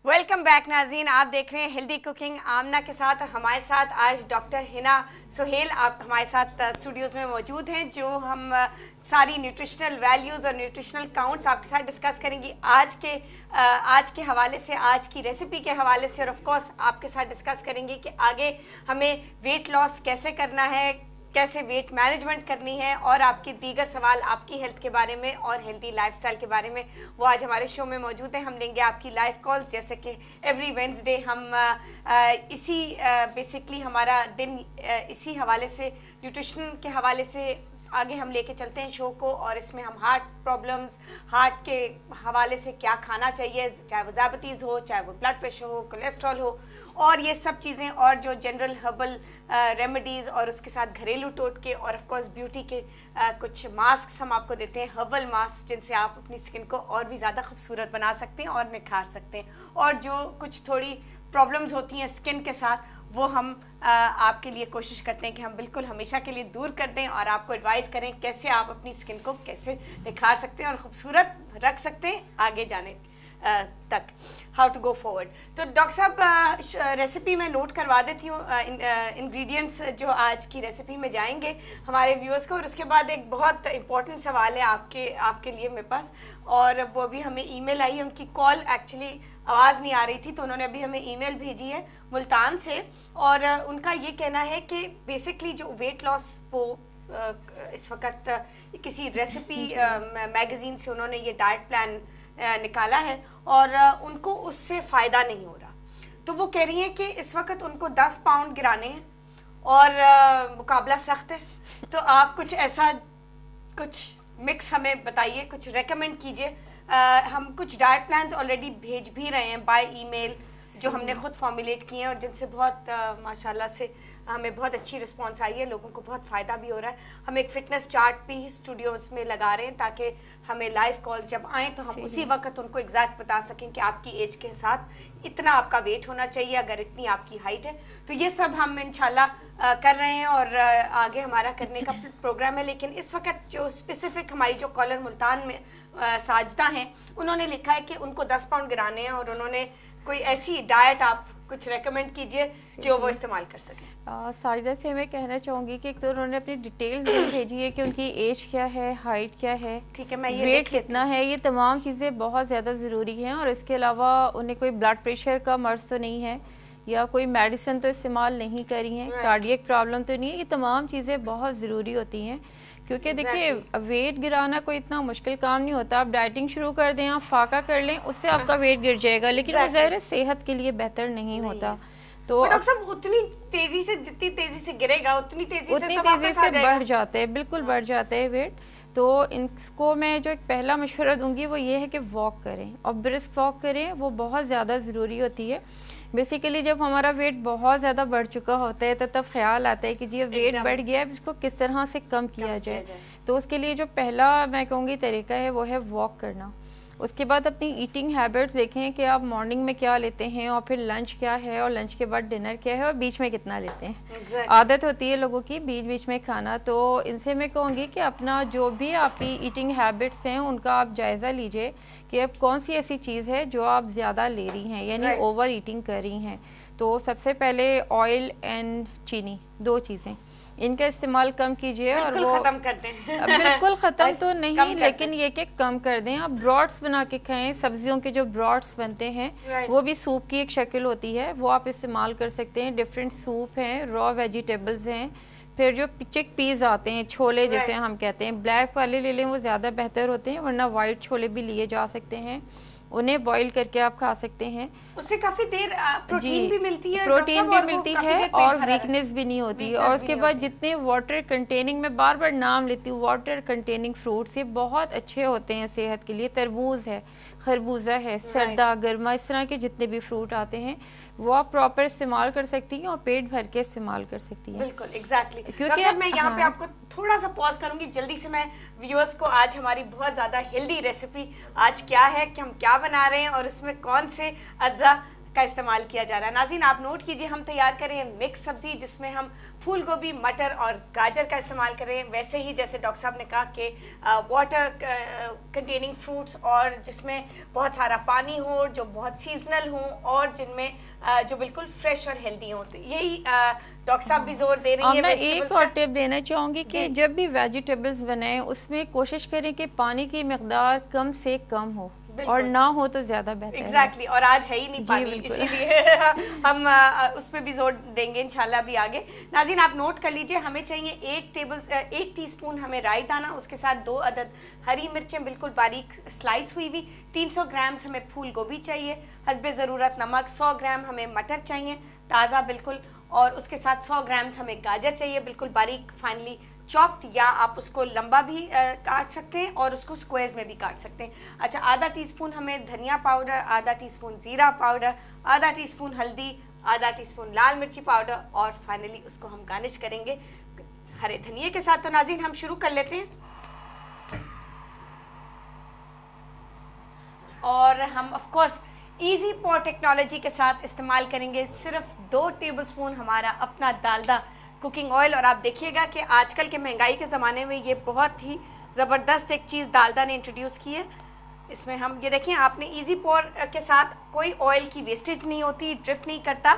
Welcome back नाज़रीन, आप देख रहे हैं हेल्दी कुकिंग आमना के साथ। हमारे साथ आज डॉक्टर हिना सुहेल आप हमारे साथ स्टूडियोज़ में मौजूद हैं, जो हम सारी न्यूट्रिशनल वैल्यूज़ और न्यूट्रिशनल काउंट्स आपके साथ डिस्कस करेंगी आज के हवाले से, आज की रेसिपी के हवाले से, और ऑफ कोर्स आपके साथ डिस्कस करेंगे कि आगे हमें वेट लॉस कैसे करना है, कैसे वेट मैनेजमेंट करनी है, और आपके दीगर सवाल आपकी हेल्थ के बारे में और हेल्दी लाइफस्टाइल के बारे में, वो आज हमारे शो में मौजूद हैं। हम लेंगे आपकी लाइव कॉल्स, जैसे कि एवरी वेडनेसडे हम इसी बेसिकली हमारा दिन इसी हवाले से, न्यूट्रिशन के हवाले से आगे हम लेके चलते हैं शो को। और इसमें हम हार्ट प्रॉब्लम्स, हार्ट के हवाले से क्या खाना चाहिए, चाहे वो डायबिटीज़ हो, चाहे वो ब्लड प्रेशर हो, कोलेस्ट्रॉल हो, और ये सब चीज़ें, और जो जनरल हर्बल रेमेडीज़, और उसके साथ घरेलू टोटके, और ऑफ कोर्स ब्यूटी के कुछ मास्क हम आपको देते हैं, हर्बल मास्क, जिनसे आप अपनी स्किन को और भी ज़्यादा खूबसूरत बना सकते हैं और निखार सकते हैं। और जो कुछ थोड़ी प्रॉब्लम्स होती हैं स्किन के साथ, वो हम आपके लिए कोशिश करते हैं कि हम बिल्कुल हमेशा के लिए दूर कर दें, और आपको एडवाइस करें कैसे आप अपनी स्किन को कैसे निखार सकते हैं और ख़ूबसूरत रख सकते हैं आगे जाने तक, हाउ टू गो फॉरवर्ड। तो डॉक्टर साहब, रेसिपी मैं नोट करवा देती हूँ, इंग्रेडिएंट्स जो आज की रेसिपी में जाएंगे हमारे व्यूअर्स को, और उसके बाद एक बहुत इंपॉर्टेंट सवाल है आपके लिए मेरे पास, और वो भी हमें ईमेल आई है। उनकी कॉल एक्चुअली आवाज़ नहीं आ रही थी, तो उन्होंने अभी हमें ईमेल भेजी है मुल्तान से, और उनका ये कहना है कि बेसिकली जो वेट लॉस, वो इस वक्त किसी रेसिपी मैगज़ीन से उन्होंने ये डाइट प्लान निकाला है, और उनको उससे फ़ायदा नहीं हो रहा। तो वो कह रही हैं कि इस वक्त उनको 10 पाउंड गिराने हैं, और मुकाबला सख्त है। तो आप कुछ ऐसा कुछ मिक्स हमें बताइए, कुछ रेकमेंड कीजिए। हम कुछ डाइट प्लान्स ऑलरेडी भेज भी रहे हैं बाय ईमेल, जो हमने खुद फॉर्मुलेट किए हैं, और जिनसे बहुत माशाल्लाह से हमें बहुत अच्छी रिस्पांस आई है, लोगों को बहुत फ़ायदा भी हो रहा है। हम एक फ़िटनेस चार्ट भी स्टूडियोज़ में लगा रहे हैं, ताकि हमें लाइव कॉल्स जब आएँ तो हम उसी वक्त उनको एग्जैक्ट बता सकें कि आपकी एज के साथ इतना आपका वेट होना चाहिए, अगर इतनी आपकी हाइट है। तो ये सब हम इंशाल्लाह कर रहे हैं, और आगे हमारा करने का प्रोग्राम है। लेकिन इस वक्त जो स्पेसिफिक हमारी जो कॉलर मुल्तान में साजदा हैं, उन्होंने लिखा है कि उनको 10 पाउंड गिराने हैं, और उन्होंने कोई ऐसी डाइट आप कुछ रेकमेंड कीजिए जो वो इस्तेमाल कर सकें। साजिदा से मैं कहना चाहूँगी कि एक तो उन्होंने अपनी डिटेल्स भेजी है कि उनकी एज क्या है, हाइट क्या है, ठीक है, मैं ये वेट कितना है, ये तमाम चीज़ें बहुत ज़्यादा ज़रूरी हैं। और इसके अलावा उन्हें कोई ब्लड प्रेशर का मर्ज़ तो नहीं है, या कोई मेडिसिन तो इस्तेमाल नहीं करी हैं, कार्डियक प्रॉब्लम तो नहीं है। ये तमाम चीज़ें बहुत ज़रूरी होती हैं, क्योंकि देखिए वेट गिराना कोई इतना मुश्किल काम नहीं होता। आप डाइटिंग शुरू कर दें, आप फाका कर लें, उससे आपका वेट गिर जाएगा, लेकिन वो ज़ाहिर है सेहत के लिए बेहतर नहीं होता। तो डॉक्टर साहब, उतनी तेजी से, जितनी तेजी से गिरेगा उतनी तेजी से बढ़ जाते हैं, बिल्कुल बढ़ जाते हैं वेट। तो इनको मैं जो एक पहला मशवरा दूंगी वो ये है कि वॉक करें, और ब्रिस्क वॉक करें, वो बहुत ज़्यादा ज़रूरी होती है। बेसिकली जब हमारा वेट बहुत ज़्यादा बढ़ चुका होता है, तो तब ख्याल आता है कि जी वेट बढ़ गया है, इसको किस तरह से कम किया जाए। तो उसके लिए जो पहला मैं कहूँगी तरीका है वो है वॉक करना। उसके बाद अपनी ईटिंग हैबिट्स देखें कि आप मॉर्निंग में क्या लेते हैं, और फिर लंच क्या है, और लंच के बाद डिनर क्या है, और बीच में कितना लेते हैं। आदत होती है लोगों की बीच बीच में खाना। तो इनसे मैं कहूँगी कि अपना जो भी आपकी ईटिंग हैबिट्स हैं उनका आप जायज़ा लीजिए कि अब कौन सी ऐसी चीज़ है जो आप ज़्यादा ले रही हैं, यानी ओवर ईटिंग कर रही हैं। तो सबसे पहले ऑयल एंड चीनी, 2 चीज़ें, इनका इस्तेमाल कम कीजिए, और वो खत्म कर दें। बिल्कुल ख़त्म तो नहीं, लेकिन ये कि कम कर दें। आप ब्रॉड्स बना के खाएं, सब्जियों के जो ब्रॉड्स बनते हैं वो भी सूप की एक शक्ल होती है, वो आप इस्तेमाल कर सकते हैं। डिफरेंट सूप हैं, रॉ वेजिटेबल्स हैं, फिर जो चिक पीस आते हैं, छोले जिसे हम कहते हैं, ब्लैक वाले ले लें, वो ज़्यादा बेहतर होते हैं, वरना वाइट छोले भी लिए जा सकते हैं। उन्हें बॉईल करके आप खा सकते हैं, उससे काफी देर प्रोटीन भी मिलती है, और वीकनेस भी नहीं होती। और उसके बाद जितने वाटर कंटेनिंग, मैं बार बार नाम लेती हूँ, वाटर कंटेनिंग फ्रूट्स, ये बहुत अच्छे होते हैं सेहत के लिए। तरबूज है, खरबूजा है, सरदा, गर्मा, इस तरह के जितने भी फ्रूट आते हैं वो आप प्रॉपर इस्तेमाल कर सकती हैं, और पेट भर के इस्तेमाल कर सकती हैं। बिल्कुल, एग्जैक्टली। क्योंकि मैं यहाँ पे आपको थोड़ा सा पॉज करूंगी जल्दी से। मैं व्यूअर्स को आज हमारी बहुत ज़्यादा हेल्दी रेसिपी आज क्या है, कि हम क्या बना रहे हैं, और उसमें कौन से अज्जा का इस्तेमाल किया जा रहा है। नाज़रीन आप नोट कीजिए, हम तैयार करें मिक्स सब्जी जिसमें हम फूल गोभी, मटर और गाजर का इस्तेमाल करें, वैसे ही जैसे डॉक्टर साहब ने कहा कि वाटर कंटेनिंग फ्रूट्स और जिसमें बहुत सारा पानी हो, जो बहुत सीजनल हो और जिनमें जो बिल्कुल फ्रेश और हेल्दी हो। तो यही डॉक्टर साहब भी जोर दे रही है। मैं एक और टिप देना चाहूँगी कि जब भी वेजिटेबल्स बनाएं उसमें कोशिश करें कि पानी की मिकदार कम से कम हो और ना हो तो ज्यादा बेहतर। एग्जैक्टली और आज है ही नहीं पानी, इसीलिए हम उस पर भी जोर देंगे इंशाल्लाह भी आगे। नाज़रीन आप नोट कर लीजिए, हमें चाहिए 1 टीस्पून हमें राई दाना, उसके साथ 2 अदद हरी मिर्चें बिल्कुल बारीक स्लाइस हुई हुई, 300 ग्राम हमें फूल गोभी चाहिए, हस्बे ज़रूरत नमक, 100 ग्राम हमें मटर चाहिए ताज़ा बिल्कुल, और उसके साथ 100 ग्राम हमें गाजर चाहिए बिल्कुल बारीक फाइनली चॉप्ड, या आप उसको लंबा भी काट सकते हैं और उसको स्क्वायर्स में भी काट सकते हैं। अच्छा, आधा टीस्पून हमें धनिया पाउडर, आधा टीस्पून जीरा पाउडर, आधा टीस्पून हल्दी, आधा टीस्पून लाल मिर्ची पाउडर, और फाइनली उसको हम गार्निश करेंगे हरे धनिए के साथ। तो नाज़रीन हम शुरू कर लेते हैं, और हम of course easy pot technology के साथ इस्तेमाल करेंगे सिर्फ 2 टेबलस्पून हमारा अपना डालडा कुकिंग ऑयल। और आप देखिएगा कि आजकल के महंगाई के ज़माने में ये बहुत ही ज़बरदस्त एक चीज़ डालडा ने इंट्रोड्यूस की है। इसमें हम ये देखें, आपने इजी पॉर के साथ कोई ऑयल की वेस्टेज नहीं होती, ड्रिप नहीं करता,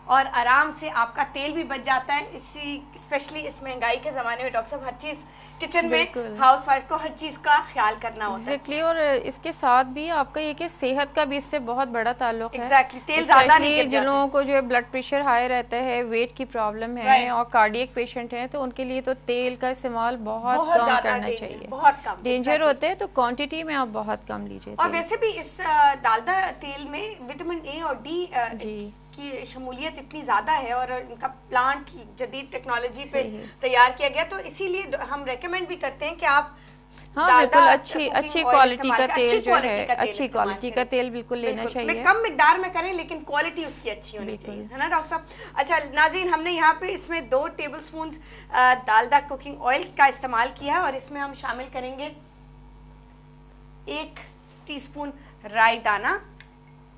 और आराम से आपका तेल भी बच जाता है। इसी स्पेशली इस महंगाई के ज़माने में डॉक्टर साहब हर चीज़ किचन में हाउसवाइफ को हर चीज़ का ख्याल करना होता है। और इसके साथ भी आपका ये कि सेहत का भी इससे बहुत बड़ा ताल्लुक है। तेल ज़्यादा नहीं गिर जाता। जिन लोगों को जो है ब्लड प्रेशर हाई रहता है, वेट की प्रॉब्लम है और कार्डियक पेशेंट हैं, तो उनके लिए तो तेल का इस्तेमाल बहुत कम करना चाहिए, बहुत कम डेंजर होते हैं, तो क्वांटिटी में आप बहुत कम लीजिए। और वैसे भी इस डालडा तेल में विटामिन ए और डी की शमूलियत इतनी ज़्यादा है, और इनका प्लांट जदीद टेक्नोलॉजी पे तैयार किया गया, तो इसीलिए हम रेकमेंड भी करते हैं कि आप बिल्कुल अच्छी क्वालिटी का तेल जो है, अच्छी क्वालिटी का तेल बिल्कुल लेना चाहिए। कम मिकदार में करें लेकिन क्वालिटी उसकी अच्छी होनी चाहिए, है ना डॉक्टर साहब। अच्छा नाज़रीन, हमने यहाँ पे इसमें 2 टेबलस्पून डालडा कुकिंग ऑयल का इस्तेमाल किया है, और इसमें हम शामिल करेंगे 1 टीस्पून राई दाना,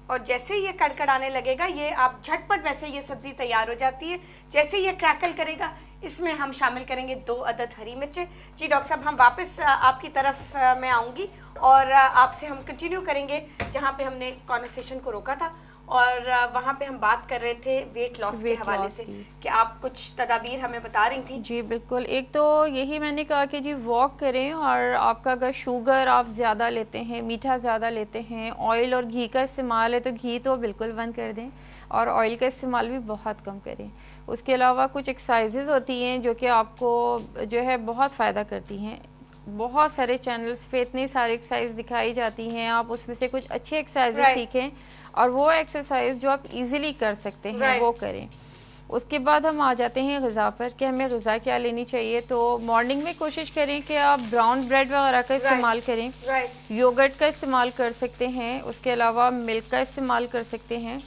और जैसे ये कड़कड़ाने लगेगा, ये आप झटपट वैसे ये सब्जी तैयार हो जाती है, जैसे ये क्रैकल करेगा इसमें हम शामिल करेंगे 2 अदद हरी मिर्चें। जी डॉक्टर साहब, हम वापस आपकी तरफ मैं आऊँगी और आपसे हम कंटिन्यू करेंगे जहाँ पे हमने कॉन्वर्सेशन को रोका था, और वहाँ पे हम बात कर रहे थे वेट लॉस के हवाले से कि आप कुछ तदाबीर हमें बता रही थी। जी बिल्कुल, एक तो यही मैंने कहा कि जी वॉक करें, और आपका अगर शुगर आप ज़्यादा लेते हैं, मीठा ज़्यादा लेते हैं, ऑयल और घी का इस्तेमाल है, तो घी तो बिल्कुल बंद कर दें और ऑयल का इस्तेमाल भी बहुत कम करें। उसके अलावा कुछ एक्सरसाइजेज होती हैं जो कि आपको जो है बहुत फ़ायदा करती हैं। बहुत सारे चैनल्स पे इतनी सारी एक्सरसाइज दिखाई जाती हैं, आप उसमें से कुछ अच्छे एक्सरसाइजेज सीखें और वो एक्सरसाइज जो आप इजीली कर सकते हैं वो करें। उसके बाद हम आ जाते हैं ग़िज़ा पर कि हमें ग़िज़ा क्या लेनी चाहिए। तो मॉर्निंग में कोशिश करें कि आप ब्राउन ब्रेड वगैरह का इस्तेमाल करें, योगर्ट का इस्तेमाल कर सकते हैं, उसके अलावा मिल्क का इस्तेमाल कर सकते हैं।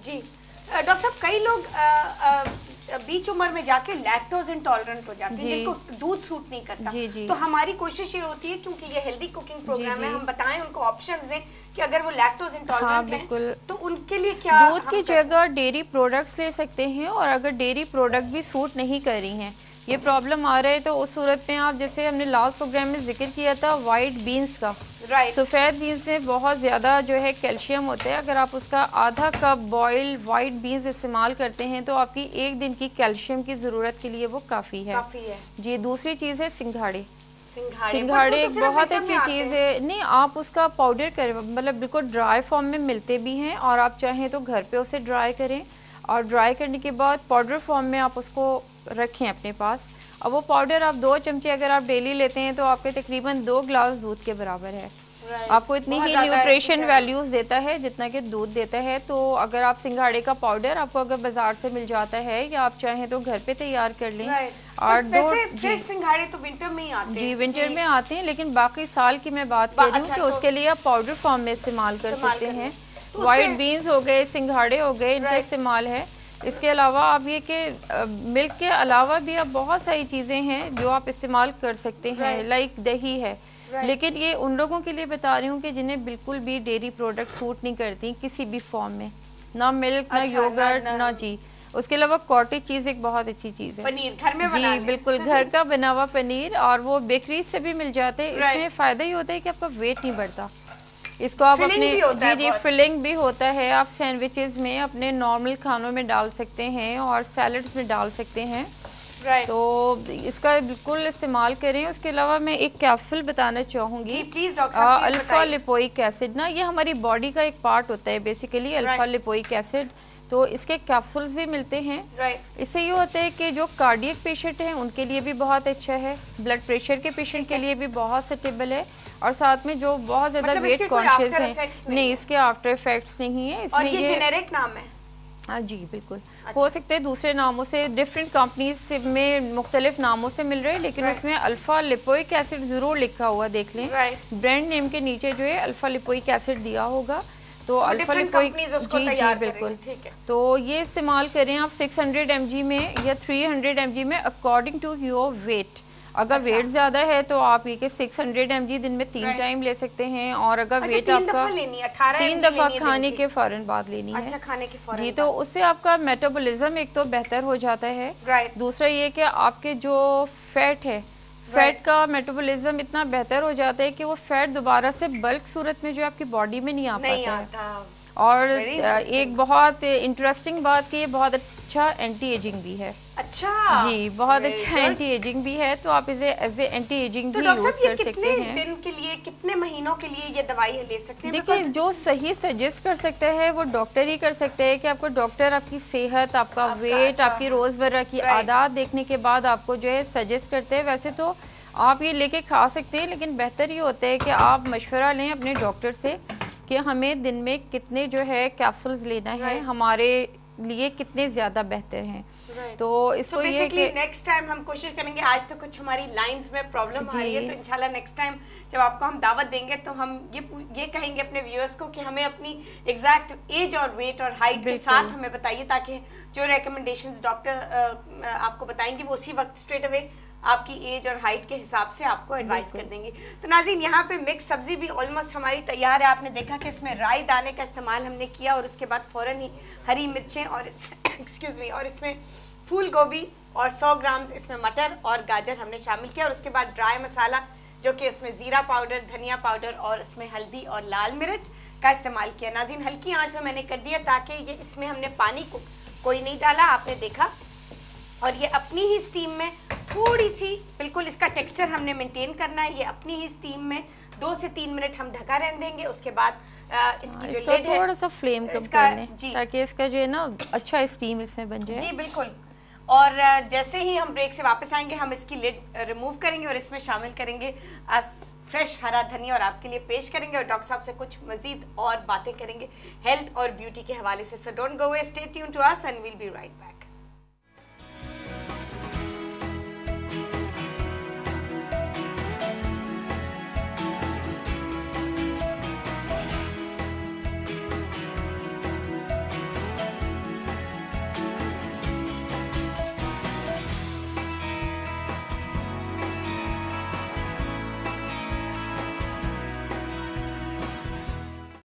जी डॉक्टर साहब, कई लोग बीच उम्र में जाके लैक्टोज इंटॉलरेंट हो जाते हैं, जिनको दूध सूट नहीं करता। तो हमारी कोशिश ये होती है, क्योंकि ये हेल्दी कुकिंग प्रोग्राम है, हम बताएं उनको ऑप्शंस दें कि अगर वो लैक्टोज इंटॉलरेंट हैं तो उनके लिए क्या। दूध की जगह डेयरी प्रोडक्ट्स ले सकते हैं, और अगर डेयरी प्रोडक्ट भी सूट नहीं कर रही हैं, ये प्रॉब्लम आ रहा है, तो उस सूरत में आप, जैसे हमने लास्ट प्रोग्राम में जिक्र किया था वाइट बीन्स का, सफ़ेद बीन्स में बहुत ज़्यादा जो है कैल्शियम होता है। अगर आप उसका आधा कप बॉइल्ड वाइट बीन्स इस्तेमाल करते हैं तो आपकी 1 दिन की कैल्शियम की ज़रूरत के लिए वो काफ़ी है। जी, दूसरी चीज़ है सिंघाड़े। सिंघाड़े एक बहुत अच्छी चीज़ है। नहीं, आप उसका पाउडर करें, मतलब बिल्कुल ड्राई फॉर्म में मिलते भी हैं, और आप चाहें तो घर पे उसे ड्राई करें, और ड्राई करने के बाद पाउडर फॉर्म में आप उसको रखें अपने पास। अब वो पाउडर आप 2 चमचे अगर आप डेली लेते हैं तो आपके तकरीबन 2 गिलास दूध के बराबर है। आपको इतनी ही न्यूट्रिशन वैल्यूज़ देता है जितना कि दूध देता है। तो अगर आप सिंघाड़े का पाउडर आपको अगर बाजार से मिल जाता है, या आप चाहें तो घर पे तैयार कर लें। और फ्रेश सिंघाड़े तो विंटर में ही आते हैं। जी, विंटर में आते हैं, लेकिन बाकी साल की मैं बात कर रही हूँ कि उसके लिए आप पाउडर फॉर्म में इस्तेमाल कर सकते हैं। वाइट बीन्स हो गए, सिंघाड़े हो गए, इनका इस्तेमाल है। इसके अलावा आप ये कि मिल्क के अलावा भी अब बहुत सारी चीज़ें हैं जो आप इस्तेमाल कर सकते हैं, लाइक दही है। लेकिन ये उन लोगों के लिए बता रही हूँ कि जिन्हें बिल्कुल भी डेयरी प्रोडक्ट सूट नहीं करती किसी भी फॉर्म में, ना मिल्क, ना योगर्ट, ना जी। उसके अलावा कॉटेज चीज एक बहुत अच्छी चीज है, पनीर घर में बना जी बिल्कुल घर का बना हुआ पनीर, और वो बेकरी से भी मिल जाते हैं। इसमें फायदा ही होता है कि आपका वेट नहीं बढ़ता। इसको आप अपने जी फिलिंग भी होता है, आप सैंडविचेस में, अपने नॉर्मल खानों में डाल सकते हैं और सैलड्स में डाल सकते हैं। तो इसका बिल्कुल इस्तेमाल करें। उसके अलावा मैं एक कैप्सूल बताना चाहूंगी, अल्फा लिपोइक एसिड ना, ये हमारी बॉडी का एक पार्ट होता है बेसिकली, अल्फा लिपोइक एसिड। तो इसके कैप्सूल्स भी मिलते हैं। इससे ये होता है कि जो कार्डियक पेशेंट हैं उनके लिए भी बहुत अच्छा है, ब्लड प्रेशर के पेशेंट के लिए भी बहुत सूटेबल है, और साथ में जो बहुत ज्यादा वेट कॉन्शियस हैं, नहीं इसके आफ्टर इफेक्ट्स नहीं है। इसमें ये जेनेरिक नाम है। हाँ जी बिल्कुल, हो सकते हैं दूसरे नामों से, डिफरेंट कंपनीज में मुख्तलिफ नामों से मिल रहे हैं, लेकिन उसमें अल्फा लिपोइक एसिड जरूर लिखा हुआ देख लें। ब्रांड नेम के नीचे जो है अल्फा लिपोइक एसिड दिया होगा। तो अल्फा लिपोइक जी बिल्कुल, तो ये इस्तेमाल करें आप 600 mg में या 300 mg में अकॉर्डिंग टू योर वेट। अगर वेट ज्यादा है तो आप ये कि 600 mg दिन में 3 टाइम ले सकते हैं, और अगर वेट आपका 3 दफा खाने के फौरन बाद लेनी है, खाने के फौरन जी, तो उससे आपका मेटाबॉलिज्म एक तो बेहतर हो जाता है। दूसरा ये कि आपके जो फैट है, फैट का मेटाबॉलिज्म इतना बेहतर हो जाता है कि वो फैट दोबारा से बल्क सूरत में जो आपकी बॉडी में नहीं आ पाता है। और एक बहुत इंटरेस्टिंग बात कि ये बहुत अच्छा एंटी एजिंग भी है। अच्छा जी, बहुत अच्छा एंटी एजिंग भी है, तो आप इसे एज ए एंटी एजिंग भी यूज कर सकते हैं। दिन के लिए, कितने महीनों के लिए ये दवाई ले सकते हैं? देखिए, जो सही सजेस्ट कर सकते हैं वो डॉक्टर ही कर सकते हैं, कि आपको डॉक्टर आपकी सेहत, आपका वेट, आपकी रोजमर्रा की आदत देखने के बाद आपको जो है सजेस्ट करते हैं। वैसे तो आप ये लेके खा सकते हैं, लेकिन बेहतर ये होता है कि आप मशवरा लें अपने डॉक्टर से कि हमें दिन में कितने जो है कैप्सूल्स लेना है, हमारे लिए कितने ज्यादा बेहतर हैं। तो इसको ये कि नेक्स्ट टाइम हम कोशिश करेंगे। आज तो कुछ हमारी लाइंस में प्रॉब्लम आ रही है, तो इंशाल्लाह नेक्स्ट टाइम जब आपको हम दावत देंगे तो हम ये कहेंगे अपने व्यूअर्स को कि हमें अपनी एग्जैक्ट एज और वेट और हाइट के साथ हमें बताइए, ताकि जो रिकमेंडेशंस डॉक्टर आपको बताएंगे वो उसी वक्त स्ट्रेट अवे आपकी एज और हाइट के हिसाब से आपको एडवाइस कर देंगे। तो नाज़रीन, यहाँ पे मिक्स सब्जी भी ऑलमोस्ट हमारी तैयार है। आपने देखा कि इसमें राई दाने का इस्तेमाल हमने किया, और उसके बाद फ़ौरन ही हरी मिर्चें और एक्सक्यूज़ मी, और इसमें फूल गोभी और 100 ग्राम इसमें मटर और गाजर हमने शामिल किया, और उसके बाद ड्राई मसाला जो कि इसमें ज़ीरा पाउडर, धनिया पाउडर और इसमें हल्दी और लाल मिर्च का इस्तेमाल किया। नाज़रीन, हल्की आँच में मैंने कर दिया, ताकि ये इसमें हमने पानी को कोई नहीं डाला, आपने देखा, और ये अपनी ही स्टीम में थोड़ी सी, बिल्कुल इसका टेक्सचर हमने मेंटेन करना है। ये अपनी ही स्टीम में 2 से 3 मिनट हम ढका रहने देंगे। उसके बाद इसकी जो लिड है थोड़ा सा फ्लेम कम कर लें, ताकि इसका जो है ना अच्छा स्टीम इसमें बन जाए। जी बिल्कुल। और जैसे ही हम ब्रेक से वापस आएंगे, हम इसकी लिड रिमूव करेंगे और इसमें शामिल करेंगे फ्रेश हरा धनिया, और आपके लिए पेश करेंगे, और डॉक्टर साहब से कुछ मजीद और बातें करेंगे हेल्थ और ब्यूटी के हवाले से। So don't go away, stay tuned to us and we'll be right back.